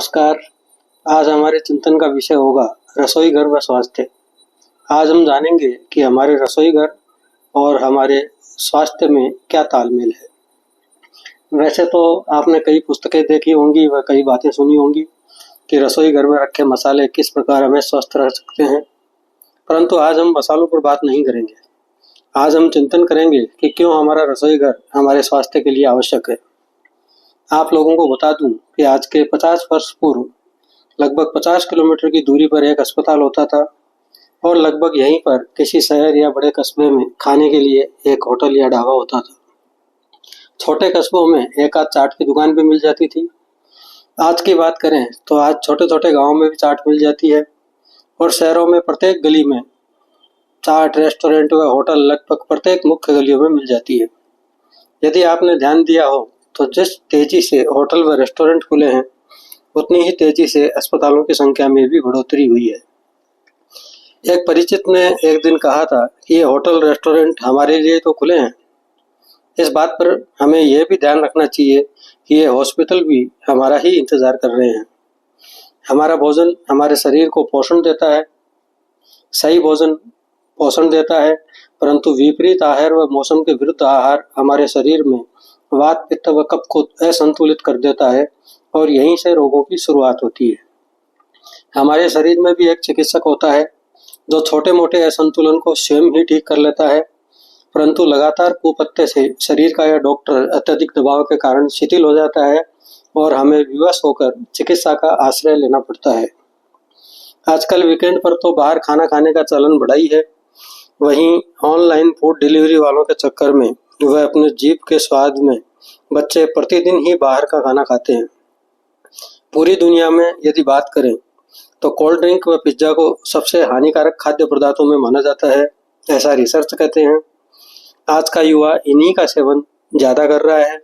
नमस्कार। आज हमारे चिंतन का विषय होगा रसोई घर व स्वास्थ्य। आज हम जानेंगे कि हमारे रसोई घर और हमारे स्वास्थ्य में क्या तालमेल है। वैसे तो आपने कई पुस्तकें देखी होंगी व कई बातें सुनी होंगी कि रसोई घर में रखे मसाले किस प्रकार हमें स्वस्थ रख सकते हैं, परंतु आज हम मसालों पर बात नहीं करेंगे। आज हम चिंतन करेंगे कि क्यों हमारा रसोई घर हमारे स्वास्थ्य के लिए आवश्यक है। आप लोगों को बता दूं कि आज के 50 वर्ष पूर्व लगभग 50 किलोमीटर की दूरी पर एक अस्पताल होता था और लगभग यहीं पर किसी शहर या बड़े कस्बे में खाने के लिए एक होटल या ढाबा होता था। छोटे कस्बों में एक आध चाट की दुकान भी मिल जाती थी। आज की बात करें तो आज छोटे छोटे गांवों में भी चाट मिल जाती है और शहरों में प्रत्येक गली में चाट, रेस्टोरेंट व होटल लगभग प्रत्येक मुख्य गलियों में मिल जाती है। यदि आपने ध्यान दिया हो तो जिस तेजी से होटल व रेस्टोरेंट खुले हैं उतनी ही तेजी से अस्पतालों की संख्या में भी बढ़ोतरी हुई है। एक परिचित ने एक दिन कहा था कि ये होटल रेस्टोरेंट हमारे लिए तो खुले हैं, इस बात पर हमें यह भी ध्यान रखना चाहिए कि ये हॉस्पिटल भी हमारा ही इंतजार कर रहे हैं। हमारा भोजन हमारे शरीर को पोषण देता है, सही भोजन पोषण देता है, परंतु विपरीत आहार व मौसम के विरुद्ध आहार हमारे शरीर में वात, पित्त व कफ को असंतुलित कर देता है और यहीं से रोगों की शुरुआत होती है। हमारे शरीर में भी एक चिकित्सक होता है जो छोटे मोटे असंतुलन को स्वयं ही ठीक कर लेता है, परंतु लगातार कुपत्ते से शरीर का यह डॉक्टर अत्यधिक दबाव के कारण शिथिल हो जाता है और हमें विवश होकर चिकित्सा का आश्रय लेना पड़ता है। आजकल वीकेंड पर तो बाहर खाना खाने का चलन बढ़ा ही है, वहीं ऑनलाइन फूड डिलीवरी वालों के चक्कर में वह अपने जीभ के स्वाद में बच्चे प्रतिदिन ही बाहर का खाना खाते हैं। पूरी दुनिया में यदि बात करें तो कोल्ड ड्रिंक व पिज्जा को सबसे हानिकारक खाद्य पदार्थों में माना जाता है, ऐसा रिसर्च कहते हैं। आज का युवा इन्हीं का सेवन ज्यादा कर रहा है।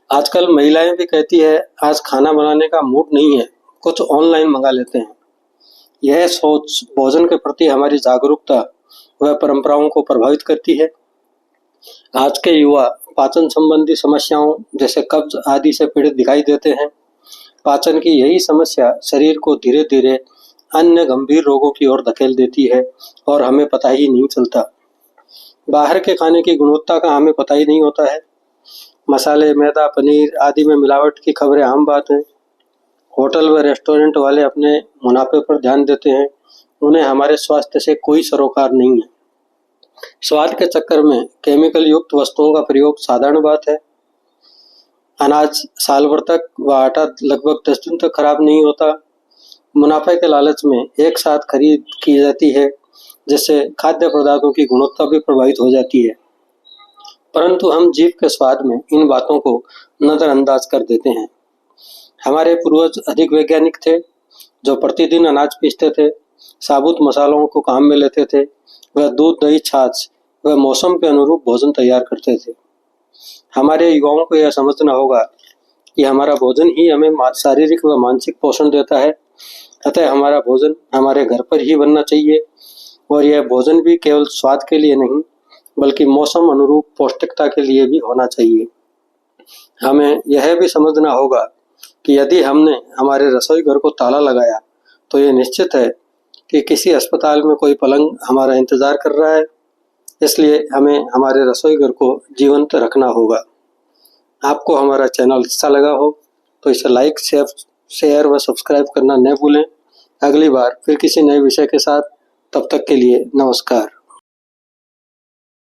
आजकल महिलाएं भी कहती है आज खाना बनाने का मूड नहीं है, कुछ ऑनलाइन मंगा लेते हैं। यह सोच भोजन के प्रति हमारी जागरूकता व परंपराओं को प्रभावित करती है। आज के युवा पाचन संबंधी समस्याओं जैसे कब्ज आदि से पीड़ित दिखाई देते हैं। पाचन की यही समस्या शरीर को धीरे धीरे अन्य गंभीर रोगों की ओर धकेल देती है और हमें पता ही नहीं चलता। बाहर के खाने की गुणवत्ता का हमें पता ही नहीं होता है। मसाले, मैदा, पनीर आदि में मिलावट की खबरें आम बात है। होटल व रेस्टोरेंट वाले अपने मुनाफे पर ध्यान देते हैं, उन्हें हमारे स्वास्थ्य से कोई सरोकार नहीं है। स्वाद के चक्कर में केमिकल युक्त वस्तुओं का प्रयोग साधारण बात है। अनाज साल भर तक व आटा लगभग 10 दिन तक खराब नहीं होता। मुनाफे के लालच में एक साथ खरीद की जाती है, जिससे खाद्य पदार्थों की गुणवत्ता भी प्रभावित हो जाती है। परंतु हम जीभ के स्वाद में इन बातों को नजरअंदाज कर देते हैं। हमारे पूर्वज अधिक वैज्ञानिक थे जो प्रतिदिन अनाज पीसते थे, साबुत मसालों को काम में लेते थे, वह दूध, दही, छाछ व मौसम के अनुरूप भोजन तैयार करते थे। हमारे युवाओं को यह समझना होगा कि हमारा भोजन ही हमें शारीरिक व मानसिक पोषण देता है, अतः हमारा भोजन हमारे घर पर ही बनना चाहिए और यह भोजन भी केवल स्वाद के लिए नहीं बल्कि मौसम अनुरूप पौष्टिकता के लिए भी होना चाहिए। हमें यह भी समझना होगा कि यदि हमने हमारे रसोई घर को ताला लगाया तो यह निश्चित है कि किसी अस्पताल में कोई पलंग हमारा इंतजार कर रहा है, इसलिए हमें हमारे रसोई घर को जीवंत रखना होगा। आपको हमारा चैनल अच्छा लगा हो तो इसे लाइक, शेयर व सब्सक्राइब करना न भूलें। अगली बार फिर किसी नए विषय के साथ, तब तक के लिए नमस्कार।